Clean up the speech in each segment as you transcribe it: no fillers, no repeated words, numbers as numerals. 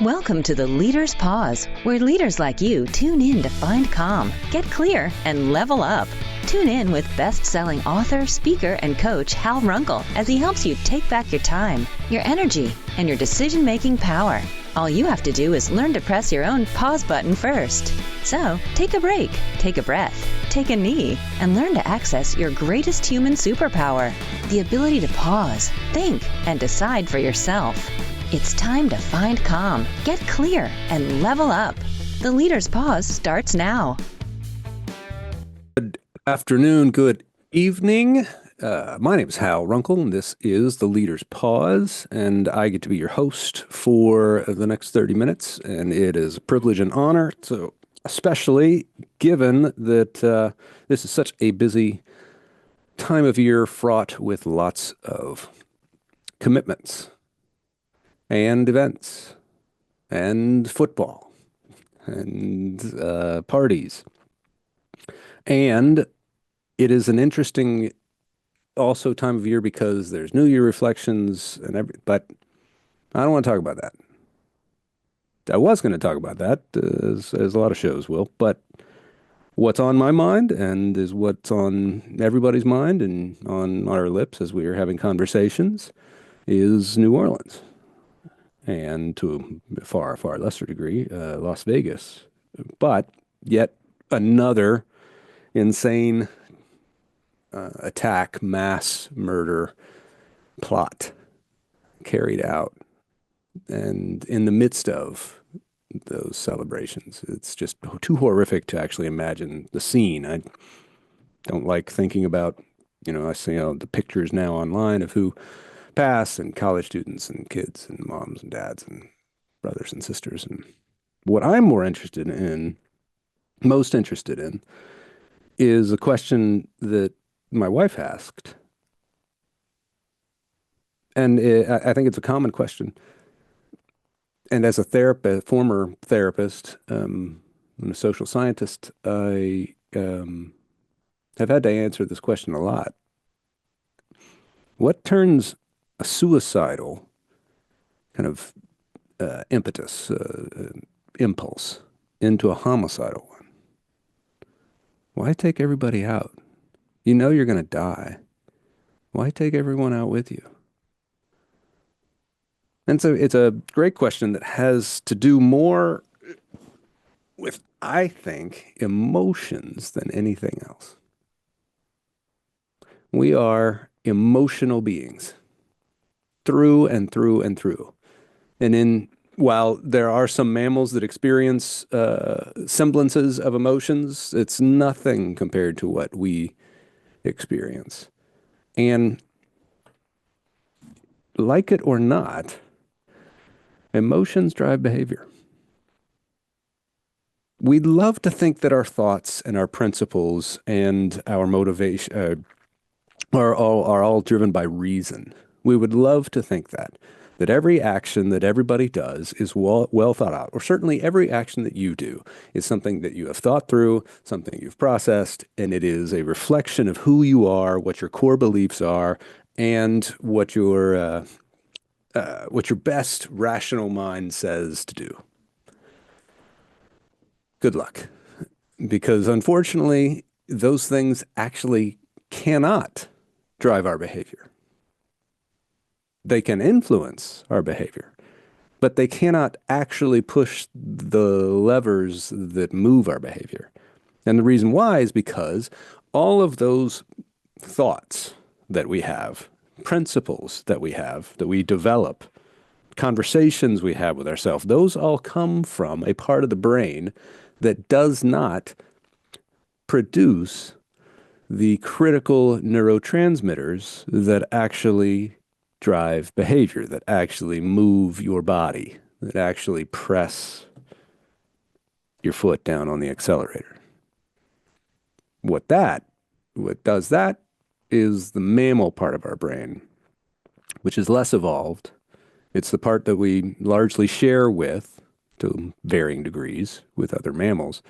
Welcome to the Leader's Pause, where leaders like you tune in to find calm, get clear, and level up. Tune in with best-selling author, speaker, and coach Hal Runkel as he helps you take back your time, your energy, and your decision-making power. All you have to do is learn to press your own pause button first. So, take a break, take a breath, take a knee, and learn to access your greatest human superpower, the ability to pause, think, and decide for yourself. It's time to find calm, get clear, and level up. The Leader's Pause starts now. Good afternoon, good evening. My name is Hal Runkel, and this is the Leader's Pause, and I get to be your host for the next 30 minutes, and it is a privilege and honor, so especially given that this is such a busy time of year fraught with lots of commitments and events and football and parties. And it is an interesting also time of year because there's New Year reflections but I don't want to talk about that. I was going to talk about that, as a lot of shows will, but what's on my mind and is what's on everybody's mind and on our lips as we are having conversations is New Orleans. And to a far, far lesser degree, Las Vegas. But yet another insane attack, mass murder plot carried out. And in the midst of those celebrations, it's just too horrific to actually imagine the scene. I don't like thinking about, I see the pictures now online of who passed and college students and kids and moms and dads and brothers and sisters. And what I'm most interested in, is a question that my wife asked. And I think it's a common question. And as a former therapist, and a social scientist, I have had to answer this question a lot. What turns a suicidal kind of impetus, impulse, into a homicidal one? Why take everybody out? You know you're going to die. Why take everyone out with you? And so it's a great question that has to do more with, I think, emotions than anything else. We are emotional beings. Through and through and through. And while there are some mammals that experience semblances of emotions, it's nothing compared to what we experience. And like it or not, emotions drive behavior. We'd love to think that our thoughts and our principles and our motivation are all driven by reason. We would love to think that every action that everybody does is well thought out, or certainly every action that you do is something that you have thought through, something you've processed, and it is a reflection of who you are, what your core beliefs are, and what your best rational mind says to do. Good luck, because unfortunately, those things actually cannot drive our behavior. They can influence our behavior, but they cannot actually push the levers that move our behavior. And the reason why is because all of those thoughts that we have, principles that we develop, conversations we have with ourselves, those all come from a part of the brain that does not produce the critical neurotransmitters that actually drive behavior, that actually move your body, that actually press your foot down on the accelerator. What does that is the mammal part of our brain, which is less evolved. It's the part that we largely share with, to varying degrees, with other mammals.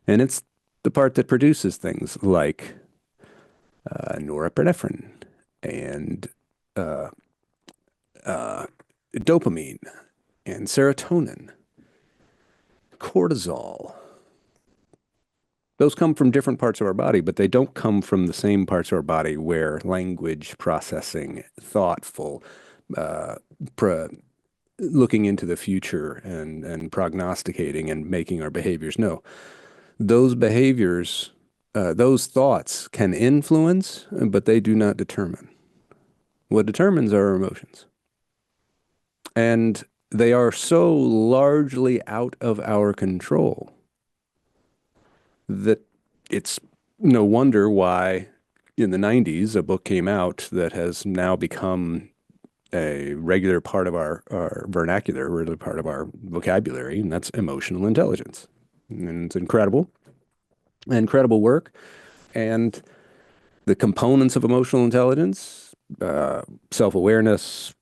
And it's the part that produces things like norepinephrine and dopamine and serotonin cortisol. Those come from different parts of our body, but they don't come from the same parts of our body where language processing, thoughtful, uh, pro looking into the future and prognosticating and making our behaviors. No, those behaviors, those thoughts can influence, but they do not determine. What determines are our emotions. And they are so largely out of our control that it's no wonder why in the 90s a book came out that has now become a regular part of our vernacular, a regular part of our vocabulary, and that's emotional intelligence. And it's incredible work. And the components of emotional intelligence, self-awareness,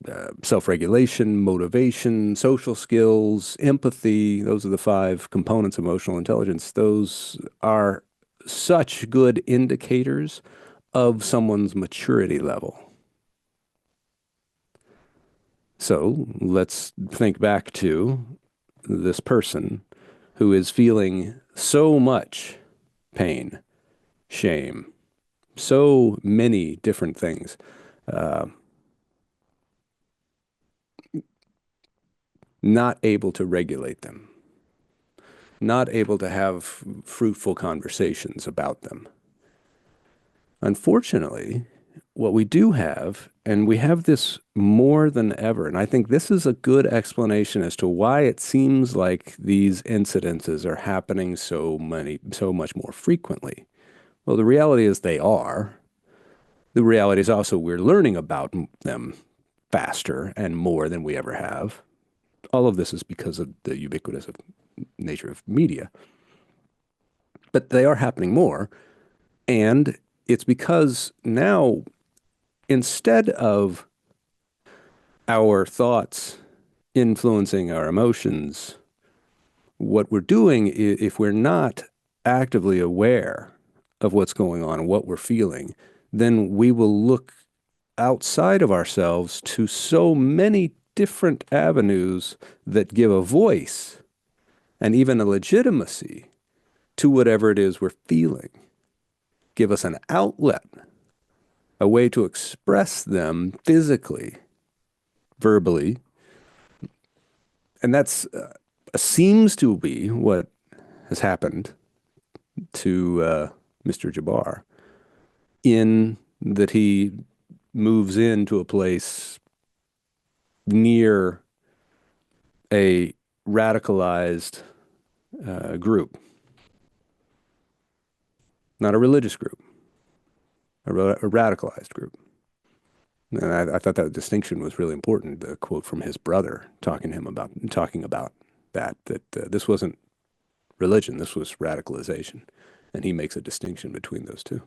self-regulation, motivation, social skills, empathy, those are the five components of emotional intelligence. Those are such good indicators of someone's maturity level. So let's think back to this person who is feeling so much pain, shame, so many different things. Uh, Not able to regulate them, not able to have fruitful conversations about them. Unfortunately, what we do have, and we have this more than ever, and I think this is a good explanation as to why it seems like these incidences are happening so much more frequently. Well, the reality is they are. The reality is also we're learning about them faster and more than we ever have. All of this is because of the ubiquitous nature of media. But they are happening more. And it's because now, instead of our thoughts influencing our emotions, what we're doing, if we're not actively aware of what's going on and what we're feeling, then we will look outside of ourselves to so many different avenues that give a voice and even a legitimacy to whatever it is we're feeling. Give us an outlet, a way to express them physically, verbally. And that's seems to be what has happened to Mr. Jabbar, in that he moves into a place near a radicalized group, not a religious group, a radicalized group. And I thought that distinction was really important. The quote from his brother talking about that this wasn't religion, this was radicalization, and he makes a distinction between those two.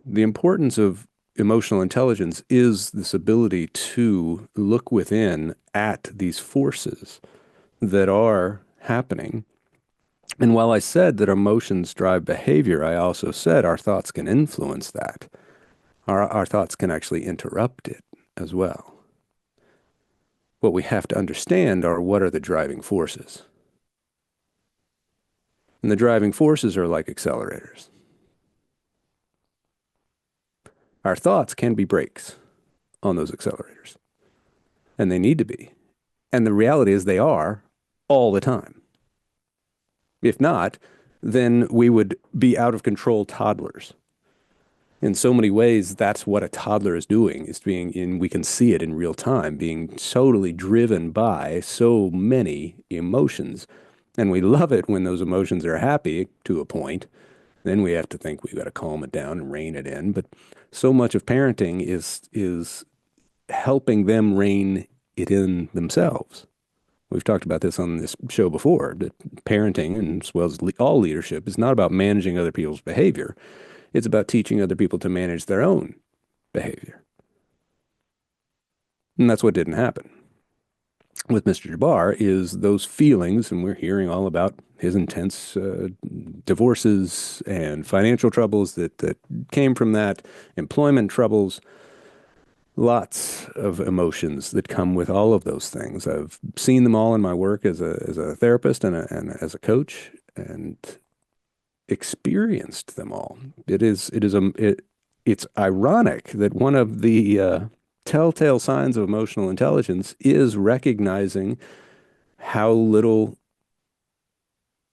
The importance of emotional intelligence is this ability to look within at these forces that are happening. And while I said that emotions drive behavior, I also said our thoughts can influence that. Our thoughts can actually interrupt it as well. What we have to understand are what are the driving forces. And the driving forces are like accelerators. Our thoughts can be brakes on those accelerators, and they need to be. And the reality is they are all the time. If not, then we would be out of control toddlers. In so many ways, that's what a toddler is doing, is being in, we can see it in real time, being totally driven by so many emotions. And we love it when those emotions are happy to a point. Then we have to think we've got to calm it down and rein it in. But so much of parenting is helping them rein it in themselves. We've talked about this on this show before, that parenting, and as well as all leadership, is not about managing other people's behavior. It's about teaching other people to manage their own behavior. And that's what didn't happen with Mr. Jabbar, is those feelings, and we're hearing all about his intense divorces and financial troubles that came from that, employment troubles. Lots of emotions that come with all of those things. I've seen them all in my work as a therapist and as a coach, and experienced them all. It's ironic that one of the telltale signs of emotional intelligence is recognizing how little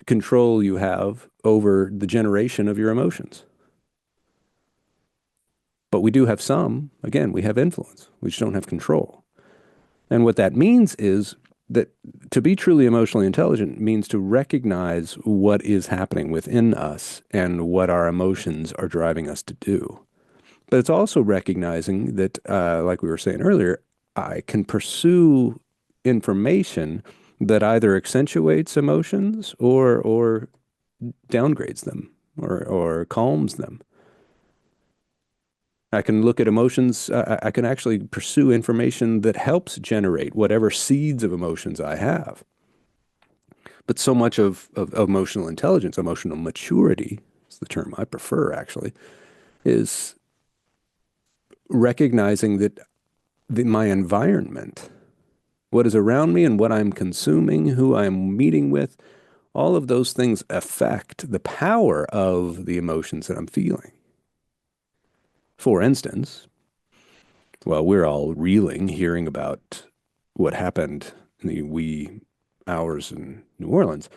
control you have over the generation of your emotions. But we do have some. Again, we have influence. We just don't have control. And what that means is that to be truly emotionally intelligent means to recognize what is happening within us and what our emotions are driving us to do. But it's also recognizing that, like we were saying earlier, I can pursue information that either accentuates emotions or downgrades them or calms them. I can look at emotions. I can actually pursue information that helps generate whatever seeds of emotions I have. But so much of emotional intelligence, emotional maturity, is the term I prefer actually, is recognizing that my environment, what is around me and what I'm consuming, who I'm meeting with, all of those things affect the power of the emotions that I'm feeling. For instance, well, we're all reeling hearing about what happened in the wee hours in New Orleans.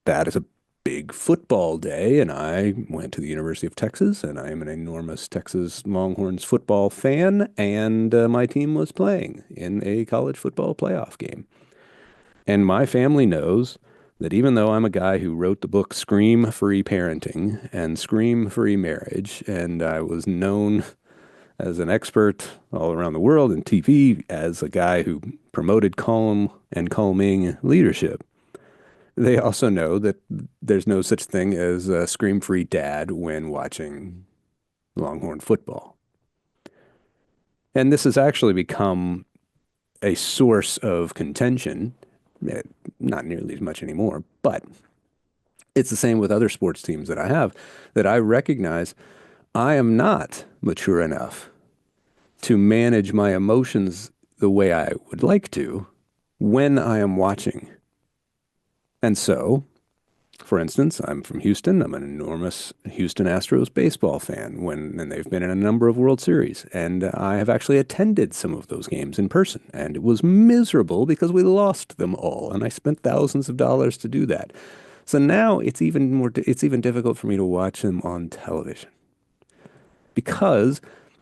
That is a big football day, and I went to the University of Texas, and I am an enormous Texas Longhorns football fan, and my team was playing in a college football playoff game. And my family knows that even though I'm a guy who wrote the book Scream Free Parenting and Scream Free Marriage, and I was known as an expert all around the world in TV as a guy who promoted calm and calming leadership, they also know that there's no such thing as a scream-free dad when watching Longhorn football. And this has actually become a source of contention, eh, not nearly as much anymore, but it's the same with other sports teams that I have, that I recognize I am not mature enough to manage my emotions the way I would like to when I am watching. And so, for instance, I'm from Houston. I'm an enormous Houston Astros baseball fan and they've been in a number of World Series. And I have actually attended some of those games in person. And it was miserable because we lost them all. And I spent thousands of dollars to do that. So now it's even difficult for me to watch them on television because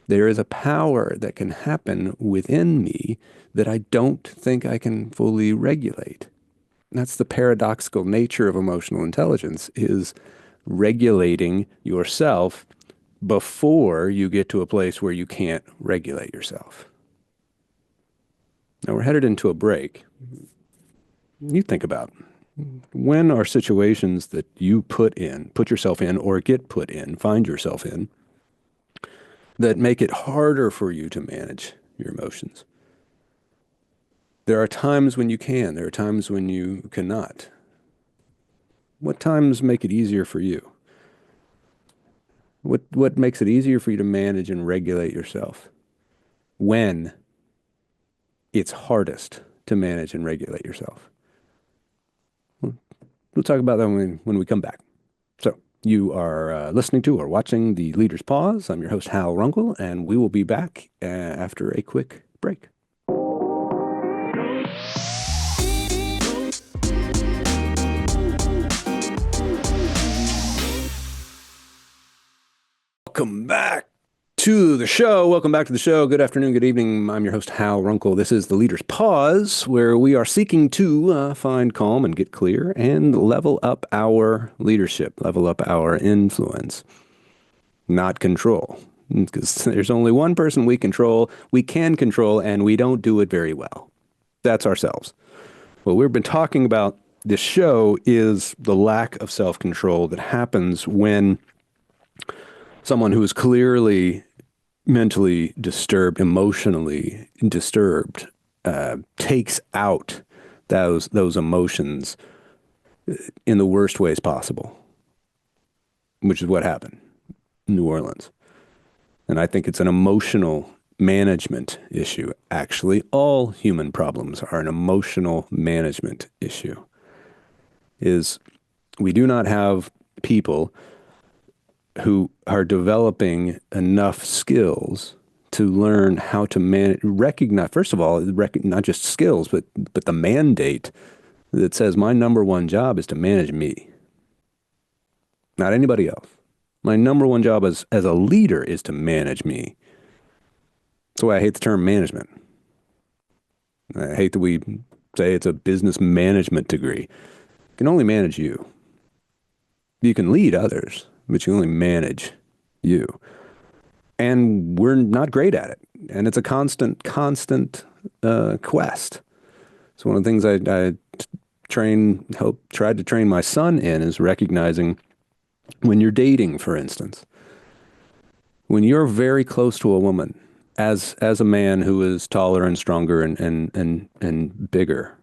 there is a power that can happen within me that I don't think I can fully regulate. That's the paradoxical nature of emotional intelligence, is regulating yourself before you get to a place where you can't regulate yourself. Now we're headed into a break. You think about, when are situations that you put yourself in, or get put in, find yourself in, that make it harder for you to manage your emotions? There are times when you can, there are times when you cannot. What times make it easier for you? What makes it easier for you to manage and regulate yourself? When it's hardest to manage and regulate yourself? We'll talk about that when we come back. So you are listening to or watching The Leader's Pause. I'm your host, Hal Runkel, and we will be back after a quick break. Welcome back to the show. Welcome back to the show. Good afternoon, good evening. I'm your host, Hal Runkel. This is The Leader's Pause, where we are seeking to find calm and get clear and level up our leadership, level up our influence, not control. Because there's only one person we can control, and we don't do it very well. That's ourselves. What we've been talking about this show is the lack of self-control that happens when someone who is clearly mentally disturbed, emotionally disturbed, takes out those emotions in the worst ways possible, which is what happened in New Orleans. And I think it's an emotional management issue. Actually, all human problems are an emotional management issue. Is we do not have people who are developing enough skills to learn how to recognize, first of all, not just skills, but the mandate that says my number one job is to manage me, not anybody else. My number one job as a leader is to manage me. That's why I hate the term management. I hate that we say it's a business management degree. You can only manage you. You can lead others, but you can only manage you. And we're not great at it. And it's a constant quest. So one of the things I tried to train my son in is recognizing when you're dating, for instance, when you're very close to a woman, as a man who is taller and stronger and bigger,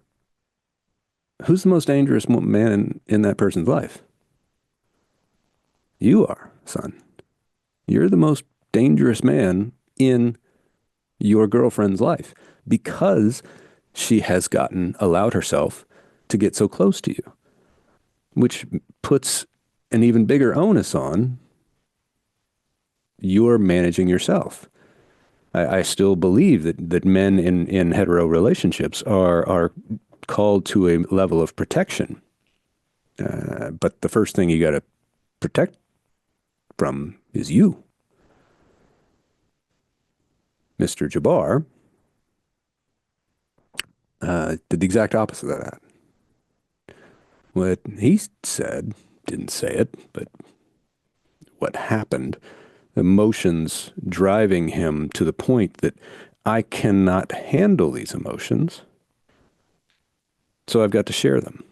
who's the most dangerous man in that person's life? You are, son. You're the most dangerous man in your girlfriend's life because she has allowed herself to get so close to you, which puts an even bigger onus on you're managing yourself. I still believe that men in hetero relationships are called to a level of protection. But the first thing you got to protect from is you. Mr. Jabbar did the exact opposite of that. What he said, didn't say it, but what happened, emotions driving him to the point that I cannot handle these emotions, so I've got to share them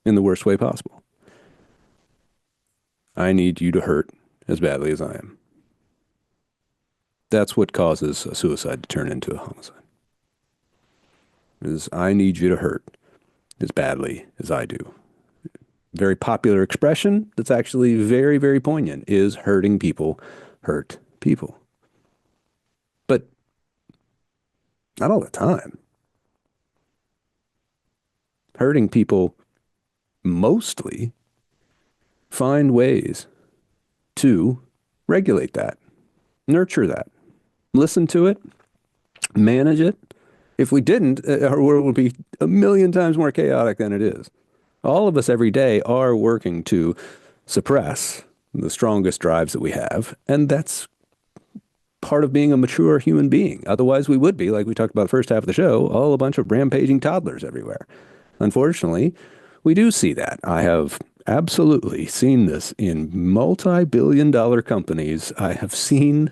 in the worst way possible. I need you to hurt as badly as I am. That's what causes a suicide to turn into a homicide. Is I need you to hurt as badly as I do. Very popular expression that's actually very, very poignant is hurting people hurt people. But not all the time. Hurting people mostly find ways to regulate that, nurture that, listen to it, manage it. If we didn't, our world would be a million times more chaotic than it is. All of us every day are working to suppress the strongest drives that we have, and that's part of being a mature human being. Otherwise, we would be, like we talked about the first half of the show, all a bunch of rampaging toddlers everywhere. Unfortunately, we do see that. I have absolutely seen this in multi-billion-dollar companies. I have seen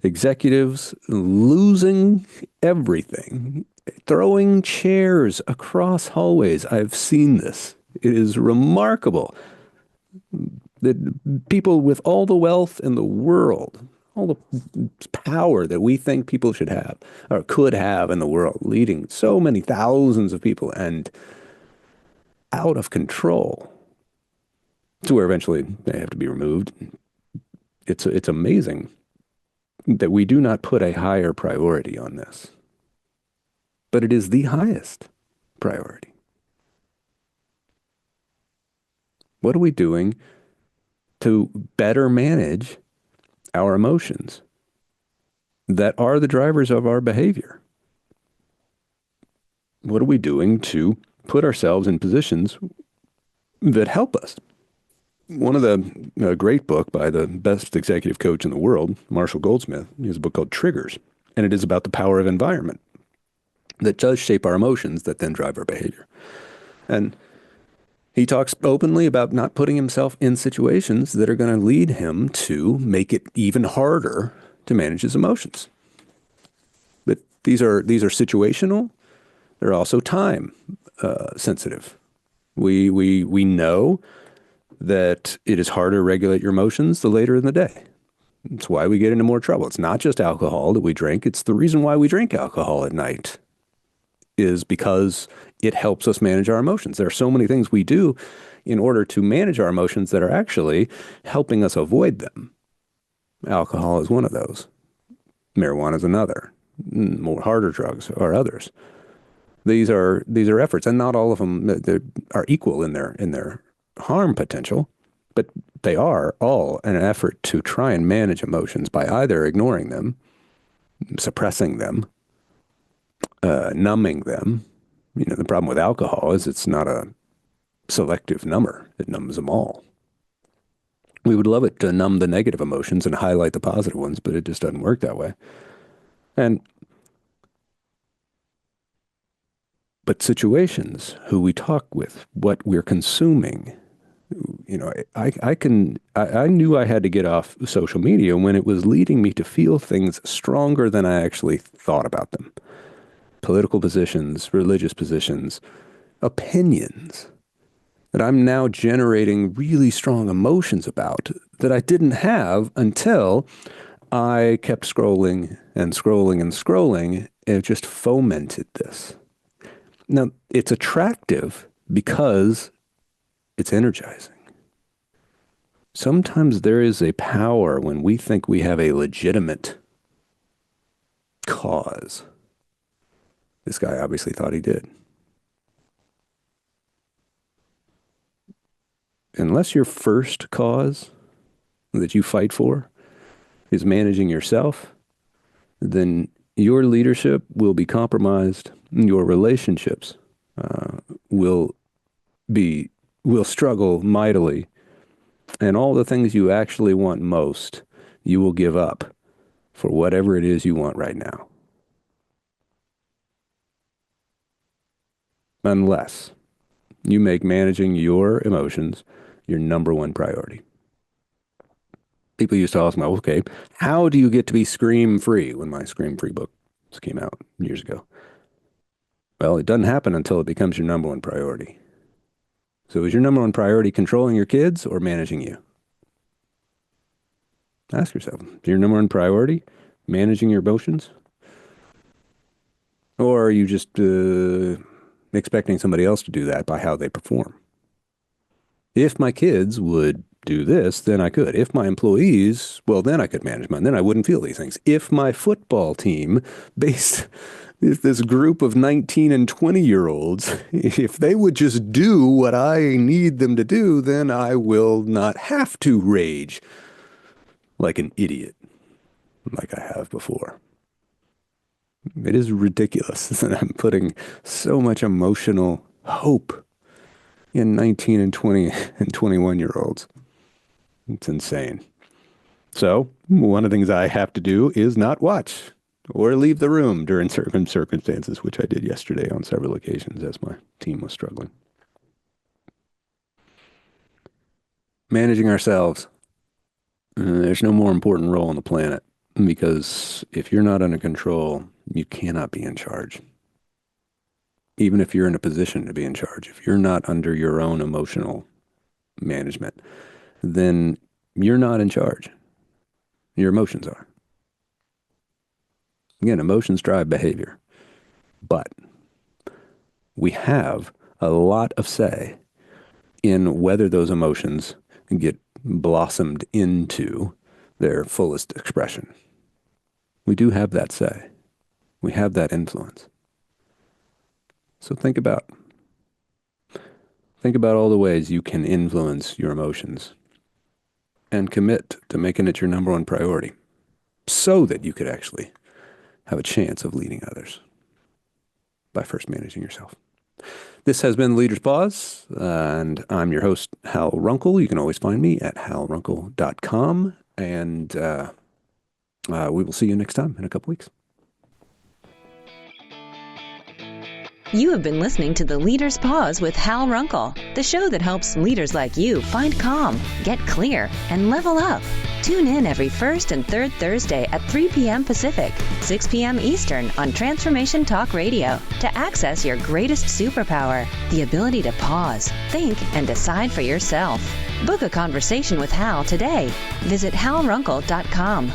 executives losing everything, throwing chairs across hallways. I've seen this. It is remarkable that people with all the wealth in the world, all the power that we think people should have or could have in the world, leading so many thousands of people and out of control to where eventually they have to be removed. It's amazing that we do not put a higher priority on this. But it is the highest priority. What are we doing to better manage our emotions that are the drivers of our behavior? What are we doing to put ourselves in positions that help us? One of the great book by the best executive coach in the world, Marshall Goldsmith, he has a book called Triggers, and it is about the power of environment that does shape our emotions that then drive our behavior. And he talks openly about not putting himself in situations that are going to lead him to make it even harder to manage his emotions. But these are situational. They're also time sensitive. We know that it is harder to regulate your emotions the later in the day. It's why we get into more trouble. It's not just alcohol that we drink. It's the reason why we drink alcohol at night is because it helps us manage our emotions. There are so many things we do in order to manage our emotions that are actually helping us avoid them. Alcohol is one of those. Marijuana is another. More harder drugs are others. These are efforts, and not all of them are equal in their harm potential, but they are all an effort to try and manage emotions by either ignoring them, suppressing them, numbing them. The problem with alcohol is it's not a selective number. It numbs them all. We would love it to numb the negative emotions and highlight the positive ones, but it just doesn't work that way. But situations, who we talk with, what we're consuming, I knew I had to get off social media when it was leading me to feel things stronger than I actually thought about them. Political positions, religious positions, opinions that I'm now generating really strong emotions about that I didn't have until I kept scrolling and scrolling and scrolling, and it just fomented this. Now, it's attractive because it's energizing. Sometimes there is a power when we think we have a legitimate cause. This guy obviously thought he did. Unless your first cause that you fight for is managing yourself, then your leadership will be compromised. Your relationships will struggle mightily, and all the things you actually want most, you will give up for whatever it is you want right now. Unless you make managing your emotions your number one priority. People used to ask me, okay, how do you get to be scream-free when my scream-free book came out years ago? Well, it doesn't happen until it becomes your number one priority. So is your number one priority controlling your kids or managing you? Ask yourself, is your number one priority managing your emotions? Or are you just expecting somebody else to do that by how they perform? If my kids would do this, then I could. If my employees, well, then I could manage mine. Then I wouldn't feel these things. If my football team, if this group of 19 and 20-year-olds, if they would just do what I need them to do, then I will not have to rage like an idiot, like I have before. It is ridiculous that I'm putting so much emotional hope in 19 and 20 and 21-year-olds. It's insane. So one of the things I have to do is not watch or leave the room during certain circumstances, which I did yesterday on several occasions as my team was struggling. Managing ourselves. There's no more important role on the planet, because if you're not under control, you cannot be in charge. Even if you're in a position to be in charge, if you're not under your own emotional management, then you're not in charge. Your emotions are. Again, emotions drive behavior. But we have a lot of say in whether those emotions get blossomed into their fullest expression. We do have that say. We have that influence. So think about all the ways you can influence your emotions and commit to making it your number one priority so that you could actually have a chance of leading others by first managing yourself. This has been Leader's Pause, and I'm your host, Hal Runkel. You can always find me at halrunkel.com, and we will see you next time in a couple weeks. You have been listening to The Leader's Pause with Hal Runkel, the show that helps leaders like you find calm, get clear, and level up. Tune in every first and third Thursday at 3 p.m. Pacific, 6 p.m. Eastern on Transformation Talk Radio to access your greatest superpower, the ability to pause, think, and decide for yourself. Book a conversation with Hal today. Visit halrunkel.com.